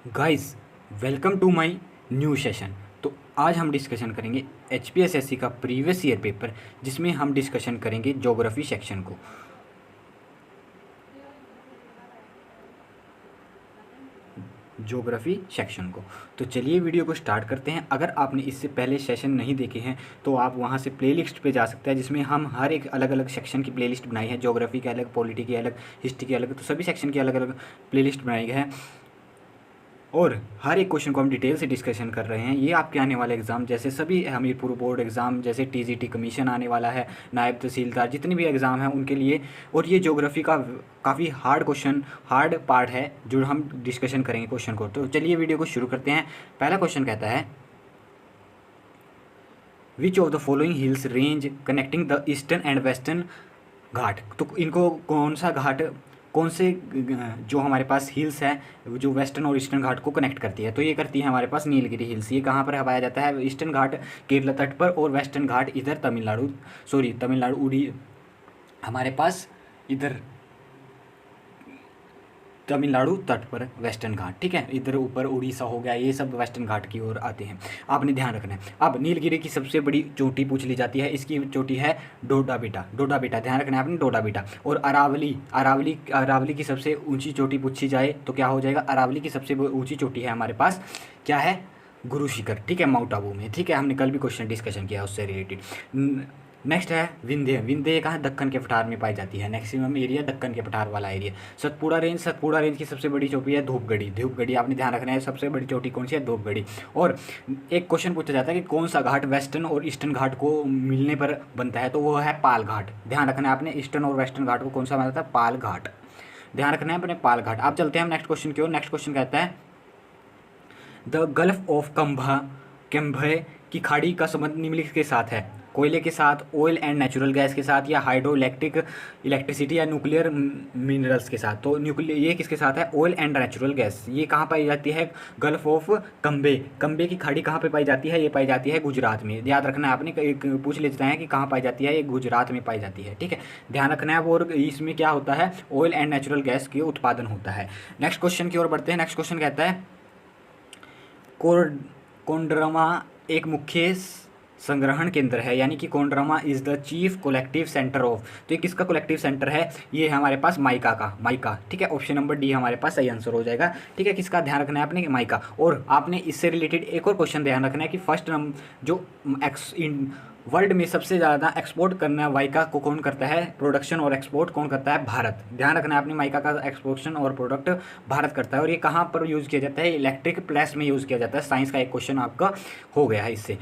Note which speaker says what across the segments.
Speaker 1: Guys, welcome to my new session. तो आज हम डिस्कशन करेंगे एचपीएसएससी का प्रीवियस ईयर पेपर, जिसमें हम डिस्कशन करेंगे ज्योग्राफी सेक्शन को। तो चलिए वीडियो को स्टार्ट करते हैं। अगर आपने इससे पहले सेशन नहीं देखे हैं तो आप वहां से प्लेलिस्ट पे जा सकते हैं, जिसमें हम हर एक अलग अलग सेक्शन की प्लेलिस्ट बनाई है। ज्योग्राफी के अलग, पॉलिटी के अलग, हिस्ट्री के अलग, तो सभी सेक्शन की अलग अलग प्लेलिस्ट बनाई गई है और हर एक क्वेश्चन को हम डिटेल से डिस्कशन कर रहे हैं। ये आपके आने वाले एग्ज़ाम, जैसे सभी हमीरपुर बोर्ड एग्ज़ाम, जैसे टीजीटी कमीशन आने वाला है, नायब तहसीलदार, जितने भी एग्ज़ाम हैं उनके लिए। और ये ज्योग्राफी का काफ़ी हार्ड पार्ट है जो हम डिस्कशन करेंगे क्वेश्चन को। तो चलिए वीडियो को शुरू करते हैं। पहला क्वेश्चन कहता है, which of the following hills range connecting the eastern and western Ghat. तो इनको कौन सा घाट, कौन से जो हमारे पास हिल्स है जो वेस्टर्न और ईस्टर्न घाट को कनेक्ट करती है। तो ये करती है हमारे पास नीलगिरी हिल्स। ये कहाँ पर पाया जाता है? ईस्टर्न घाट केरला तट पर और वेस्टर्न घाट इधर तमिलनाडु उड़ी हमारे पास इधर तमिलनाडु तट पर वेस्टर्न घाट। ठीक है, इधर ऊपर उड़ीसा हो गया, ये सब वेस्टर्न घाट की ओर आते हैं। आपने ध्यान रखना है। अब नीलगिरी की सबसे बड़ी चोटी पूछ ली जाती है। इसकी चोटी है डोडा बेटा, ध्यान रखना है आपने, डोडा बेटा। और अरावली की सबसे ऊंची चोटी पूछी जाए तो क्या हो जाएगा? अरावली की सबसे ऊंची चोटी है हमारे पास, क्या है? गुरु शिखर। ठीक है, माउंट आबू में। ठीक है, हमने कल भी क्वेश्चन डिस्कशन किया उससे रिलेटेड। नेक्स्ट है विंध्य कहाँ? दक्कन के पठार में पाई जाती है। मैक्सिमम एरिया दक्कन के पठार वाला एरिया। सतपुड़ा रेंज की सबसे बड़ी चोटी है धूपगढ़ी। आपने ध्यान रखना है, सबसे बड़ी चोटी कौन सी है? धूपगढ़ी। और एक क्वेश्चन पूछा जाता है कि कौन सा घाट वेस्टर्न और ईस्टर्न घाट को मिलने पर बनता है, तो वो है पाल घाट। ध्यान रखना है आपने, ईस्टर्न और वेस्टर्न घाट को कौन सा बनता है? पाल घाट। ध्यान रखना है अपने, पाल घाट। आप चलते हैं हम नेक्स्ट क्वेश्चन की ओर। नेक्स्ट क्वेश्चन कहता है, द गल्फ ऑफ केम्भे की खाड़ी का संबंध निम्नलिखित के साथ है? कोयले के साथ, ऑयल एंड नेचुरल गैस के साथ, या हाइड्रो इलेक्ट्रिसिटी या न्यूक्लियर मिनरल्स के साथ। तो ये किसके साथ है? Oil and natural gas. ये कहाँ पाई जाती है? गल्फ ऑफ कंबे की खाड़ी कहाँ पे पाई जाती है? ये पाई जाती है गुजरात में। याद रखना है आपने, पूछ लेते हैं कि कहाँ पाई जाती है? ये गुजरात में पाई जाती है। ठीक है, ध्यान रखना है। और इसमें क्या होता है? ऑयल एंड नेचुरल गैस के उत्पादन होता है। नेक्स्ट क्वेश्चन की ओर बढ़ते हैं। नेक्स्ट क्वेश्चन कहता है, कोंडरमा एक मुख्य संग्रहण केंद्र है, यानी कि Koderma is the chief collective centre of. तो ये किसका कलेक्टिव सेंटर है? ये है हमारे पास माइका। ठीक है, ऑप्शन नंबर डी हमारे पास सही आंसर हो जाएगा। ठीक है, किसका ध्यान रखना है आपने? माइका। और आपने इससे रिलेटेड एक और क्वेश्चन ध्यान रखना है कि फर्स्ट जो वर्ल्ड में सबसे ज़्यादा एक्सपोर्ट करना माइका को कौन करता है? प्रोडक्शन और एक्सपोर्ट कौन करता है? भारत। ध्यान रखना है आपने, माइका का एक्सपोर्शन और प्रोडक्ट भारत करता है। और ये कहाँ पर यूज़ किया जाता है? इलेक्ट्रिक प्रेस में यूज़ किया जाता है। साइंस का एक क्वेश्चन आपका हो गया है इससे।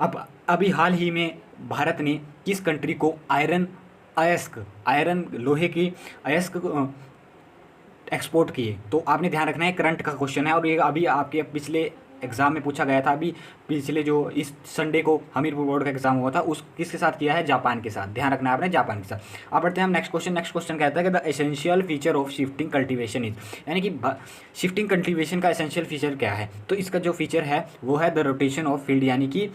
Speaker 1: अब अभी हाल ही में भारत ने किस कंट्री को लोहे की अयस्क एक्सपोर्ट किए? तो आपने ध्यान रखना है, करंट का क्वेश्चन है और ये अभी आपके पिछले एग्जाम में पूछा गया था। अभी पिछले जो इस संडे को हमीरपुर बोर्ड का एग्जाम हुआ था, उस किसके साथ किया है? जापान के साथ। ध्यान रखना है आपने, जापान के साथ। अब बढ़ते हैं हम नेक्स्ट क्वेश्चन कहता है कि the essential feature of shifting cultivation is, यानी कि शिफ्टिंग कल्टीवेशन का एसेंशियल फीचर क्या है? तो इसका जो फीचर है वो है द रोटेशन ऑफ फील्ड, यानी कि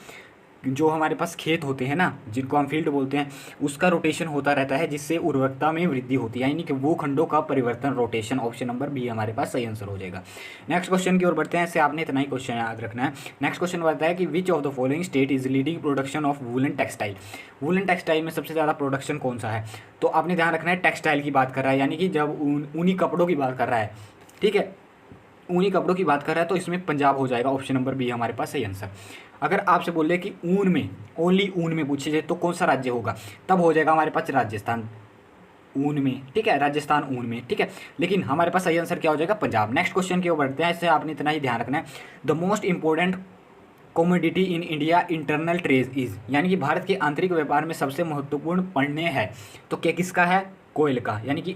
Speaker 1: जो हमारे पास खेत होते हैं ना, जिनको हम फील्ड बोलते हैं, उसका रोटेशन होता रहता है, जिससे उर्वरकता में वृद्धि होती है, यानी कि वो खंडों का परिवर्तन, रोटेशन। ऑप्शन नंबर बी हमारे पास सही आंसर हो जाएगा। नेक्स्ट क्वेश्चन की ओर बढ़ते हैं। इससे आपने इतना ही क्वेश्चन याद रखना है। नेक्स्ट क्वेश्चन बताया कि विच of the following state is leading production of woollen textile. Woollen textile में सबसे ज़्यादा प्रोडक्शन कौन सा है? तो आपने ध्यान रखना है, टेक्सटाइल की बात कर रहा है, यानी कि जब ऊनी कपड़ों की बात कर रहा है। ठीक है, ऊनी कपड़ों की बात कर रहा है तो इसमें पंजाब हो जाएगा। ऑप्शन नंबर बी हमारे पास सही आंसर। अगर आपसे बोले कि ओनली ऊन में पूछे जाए तो कौन सा राज्य होगा, तब हो जाएगा हमारे पास राजस्थान ऊन में। ठीक है, राजस्थान ऊन में। ठीक है, लेकिन हमारे पास सही आंसर क्या हो जाएगा? पंजाब। नेक्स्ट क्वेश्चन की ओर बढ़ते हैं। इससे आपने इतना ही ध्यान रखना है, the most important commodity in India internal trade is, यानी कि भारत के आंतरिक व्यापार में सबसे महत्वपूर्ण पण्य है, तो क्या किसका है? कोयल का। यानी कि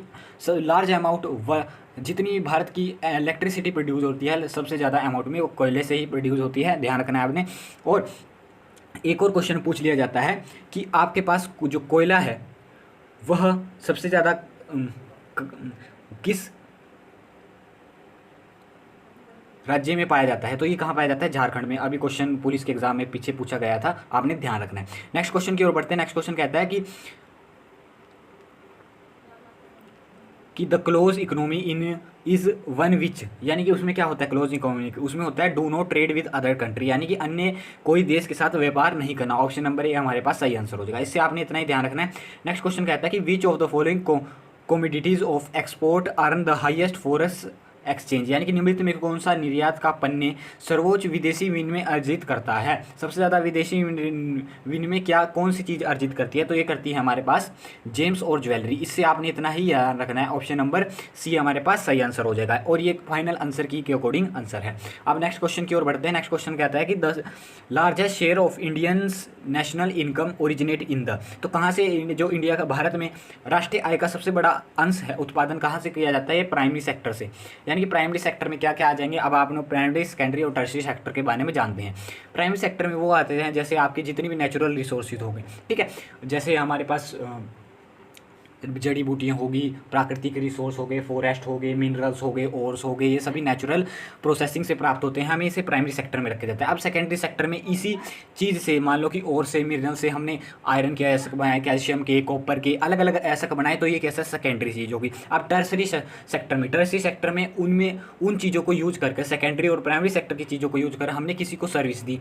Speaker 1: लार्ज अमाउंट, जितनी भारत की इलेक्ट्रिसिटी प्रोड्यूस होती है सबसे ज़्यादा अमाउंट में वो कोयले से ही प्रोड्यूस होती है। ध्यान रखना है आपने। और एक और क्वेश्चन पूछ लिया जाता है कि आपके पास जो कोयला है वह सबसे ज़्यादा किस राज्य में पाया जाता है? तो ये कहाँ पाया जाता है? झारखंड में। अभी क्वेश्चन पुलिस के एग्जाम में पीछे पूछा गया था, आपने ध्यान रखना है। नेक्स्ट क्वेश्चन की ओर बढ़ते हैं। नेक्स्ट क्वेश्चन कहता है कि the close economy in is one which, यानी कि उसमें क्या होता है क्लोज इकोनॉमी, उसमें होता है do not trade with other country, यानी कि अन्य कोई देश के साथ व्यापार नहीं करना। ऑप्शन नंबर ए हमारे पास सही आंसर हो जाएगा। इससे आपने इतना ही ध्यान रखना है। नेक्स्ट क्वेश्चन कहता है कि विच of the following commodities of export earn the highest forex exchange, यानी कि निम्नलिखित में कौन सा निर्यात का पण्य सर्वोच्च विदेशी विनिमय अर्जित करता है। सबसे ज़्यादा विदेशी विनिमय क्या कौन सी चीज़ अर्जित करती है, तो ये करती है हमारे पास जेम्स और ज्वेलरी। इससे आपने इतना ही याद रखना है। ऑप्शन नंबर सी हमारे पास सही आंसर हो जाएगा और ये फाइनल आंसर की के अकॉर्डिंग आंसर है। अब नेक्स्ट क्वेश्चन की ओर बढ़ते हैं। नेक्स्ट क्वेश्चन कहता है कि the largest share of Indians national income originate in the, तो कहाँ से जो इंडिया का भारत में राष्ट्रीय आय का सबसे बड़ा अंश है उत्पादन कहाँ से किया जाता है, ये प्राइमरी सेक्टर से। यानी कि प्राइमरी सेक्टर में क्या क्या आ जाएंगे, अब आप प्राइमरी सेकेंडरी और टर्शियरी सेक्टर के बारे में जानते हैं। प्राइमरी सेक्टर में वो आते हैं जैसे आपकी जितनी भी नेचुरल रिसोर्सेज हो गई, ठीक है, जैसे हमारे पास जड़ी बूटियाँ होगी, प्राकृतिक रिसोर्स हो गए, फॉरेस्ट हो गए, मिनरल्स हो गए, ओर्स हो गए, ये सभी नेचुरल प्रोसेसिंग से प्राप्त होते हैं, हमें इसे प्राइमरी सेक्टर में रखे जाता है। अब सेकेंडरी सेक्टर में इसी चीज़ से मान लो कि ओर से मिनरल से हमने आयरन के ऐसा बनाया, कैल्शियम के, कॉपर के, अलग अलग ऐसा बनाए, तो ये कैसा सेकेंडरी चीज़ होगी। अब टर्सरी सेक्टर में उनमें उन चीज़ों को यूज करके सेकेंडरी और प्राइमरी सेक्टर की चीज़ों को यूज कर हमने किसी को सर्विस दी,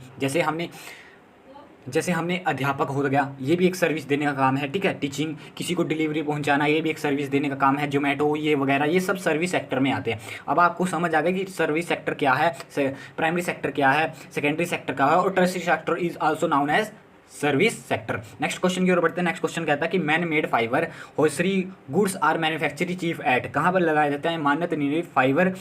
Speaker 1: जैसे हमने अध्यापक हो गया, ये भी एक सर्विस देने का काम है, ठीक है। टीचिंग, किसी को डिलीवरी पहुंचाना, ये भी एक सर्विस देने का काम है। जोमेटो ये वगैरह ये सब सर्विस सेक्टर में आते हैं। अब आपको समझ आ गया कि सर्विस सेक्टर क्या है, प्राइमरी सेक्टर क्या है, सेकेंडरी सेक्टर क्या है, और tertiary sector is also known as service sector. Next question की ओर बढ़ते हैं। नेक्स्ट क्वेश्चन कहता है कि man made fibre hosiery goods are manufacturing chief at, कहाँ पर लगाया जाता है मान्यता निर्मित फाइबर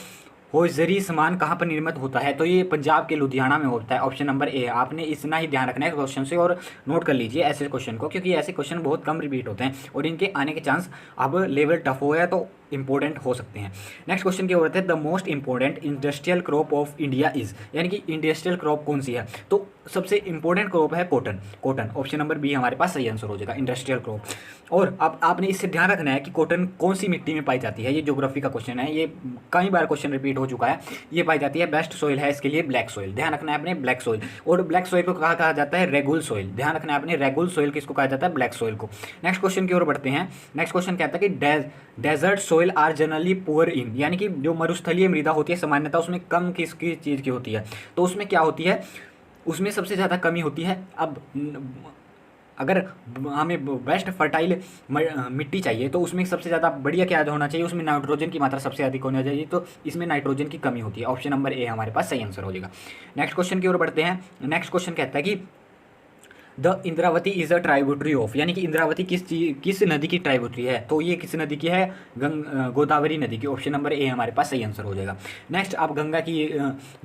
Speaker 1: होजरी सामान कहाँ पर निर्मित होता है, तो ये पंजाब के लुधियाना में होता है। Option number A. आपने इतना ही ध्यान रखना है क्वेश्चन से और नोट कर लीजिए ऐसे क्वेश्चन को, क्योंकि ऐसे क्वेश्चन बहुत कम रिपीट होते हैं और इनके आने के चांस अब लेवल टफ हो या तो इंपॉर्टेंट हो सकते हैं। नेक्स्ट क्वेश्चन की ओर है the most important industrial crop of India is, यानी कि इंडस्ट्रियल क्रॉप कौन सी है, तो सबसे इंपॉर्टेंट क्रॉप है कॉटन। ऑप्शन नंबर बी हमारे पास सही आंसर हो जाएगा, इंडस्ट्रियल क्रॉप। और अब आपने इससे ध्यान रखना है कि कॉटन कौन सी मिट्टी में पाई जाती है, ये ज्योग्राफी का क्वेश्चन है, ये कई बार क्वेश्चन रिपीट हो चुका है। ये पाई जाती है, बेस्ट सॉइल है इसके लिए ब्लैक सॉइल, ध्यान रखना है अपने ब्लैक सॉइल। और ब्लैक सॉइल को कहा जाता है रेगुल सॉइल, ध्यान रखना है अपने रेगुल सॉइल किसको कहा जाता है, ब्लैक सॉइल को। नेक्स्ट क्वेश्चन की ओर बढ़ते हैं। नेक्स्ट क्वेश्चन कहता है कि desert soil are generally poor in, यानी कि जो मरुस्थलीय मृदा होती है सामान्यतः उसमें कम किसकी चीज़ की होती है, तो उसमें क्या होती है, उसमें सबसे ज़्यादा कमी होती है। अब अगर हमें बेस्ट फर्टाइल मिट्टी चाहिए तो उसमें सबसे ज़्यादा बढ़िया क्या होना चाहिए, उसमें नाइट्रोजन की मात्रा सबसे अधिक होनी चाहिए, तो इसमें नाइट्रोजन की कमी होती है। ऑप्शन नंबर ए हमारे पास सही आंसर हो जाएगा। नेक्स्ट क्वेश्चन की ओर बढ़ते हैं। नेक्स्ट क्वेश्चन कहता है कि the Indravati is a tributary of, यानी कि इंद्रावती किस नदी की ट्राइब्यूटरी है, तो ये किस नदी की है, गोदावरी नदी की। ऑप्शन नंबर ए हमारे पास सही आंसर हो जाएगा। नेक्स्ट अब गंगा की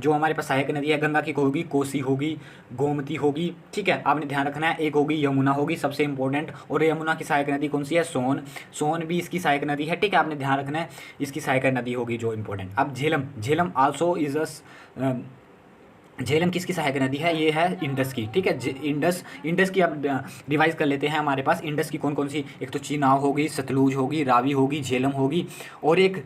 Speaker 1: जो हमारे पास सहायक नदी है, गंगा की होगी कोसी होगी, गोमती होगी, ठीक है, आपने ध्यान रखना है। एक होगी यमुना होगी सबसे इंपॉर्टेंट, और यमुना की सहायक नदी कौन सी है, सोन भी इसकी सहायक नदी है, ठीक है, आपने ध्यान रखना है, इसकी सहायक नदी होगी जो इंपॉर्टेंट। अब Jhelum also is a Jhelum किसकी सहायक नदी है, ये है इंडस की, ठीक है। इंडस की अब रिवाइज कर लेते हैं। हमारे पास इंडस की कौन कौन सी, एक तो चीनाब होगी, सतलुज होगी, रावी होगी, झेलम होगी, और एक,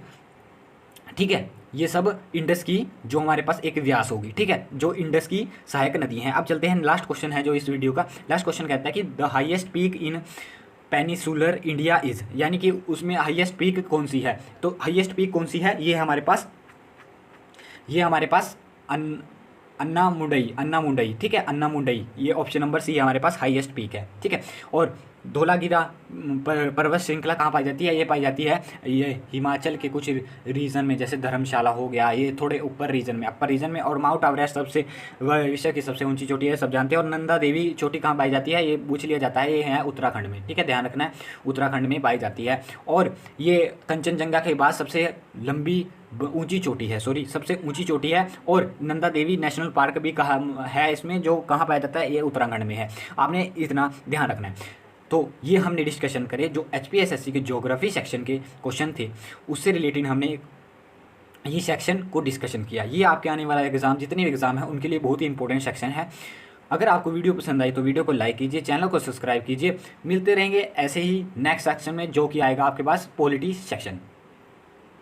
Speaker 1: ठीक है, ये सब इंडस की जो हमारे पास एक व्यास होगी, ठीक है, जो इंडस की सहायक नदी हैं। अब चलते हैं, लास्ट क्वेश्चन है जो इस वीडियो का लास्ट क्वेश्चन कहता है कि the highest peak in peninsular India is, यानी कि उसमें हाईएस्ट पीक कौन सी है, तो हाईएस्ट पीक कौन सी है, ये हमारे पास अन्नामुंडई, ठीक है, अन्नामुंडई, ये ऑप्शन नंबर सी हमारे पास हाईएस्ट पीक है, ठीक है। और धौलागिरा पर्वत श्रृंखला कहाँ पाई जाती है, ये पाई जाती है ये हिमाचल के कुछ रीजन में, जैसे धर्मशाला हो गया, ये थोड़े ऊपर रीजन में, अपर रीजन में। और माउंट एवरेस्ट सबसे विश्व की सबसे ऊंची चोटी है, सब जानते हैं। और नंदा देवी चोटी कहाँ पाई जाती है, ये पूछ लिया जाता है, ये है उत्तराखंड में, ठीक है, ध्यान रखना है, उत्तराखंड में पाई जाती है। और ये कंचनजंगा के बाद सबसे लंबी ऊंची चोटी है, सबसे ऊंची चोटी है। और नंदा देवी नेशनल पार्क भी कहा है इसमें, जो कहाँ पाया जाता है, ये उत्तराखंड में है, आपने इतना ध्यान रखना है। तो ये हमने डिस्कशन करे जो HPSSC के ज्योग्राफी सेक्शन के क्वेश्चन थे, उससे रिलेटेड हमने ये सेक्शन को डिस्कशन किया। ये आपके आने वाला एग्जाम, जितने भी एग्जाम है उनके लिए बहुत ही इंपॉर्टेंट सेक्शन है। अगर आपको वीडियो पसंद आई तो वीडियो को लाइक कीजिए, चैनल को सब्सक्राइब कीजिए। मिलते रहेंगे ऐसे ही नेक्स्ट सेक्शन में, जो कि आएगा आपके पास पॉलिटी सेक्शन।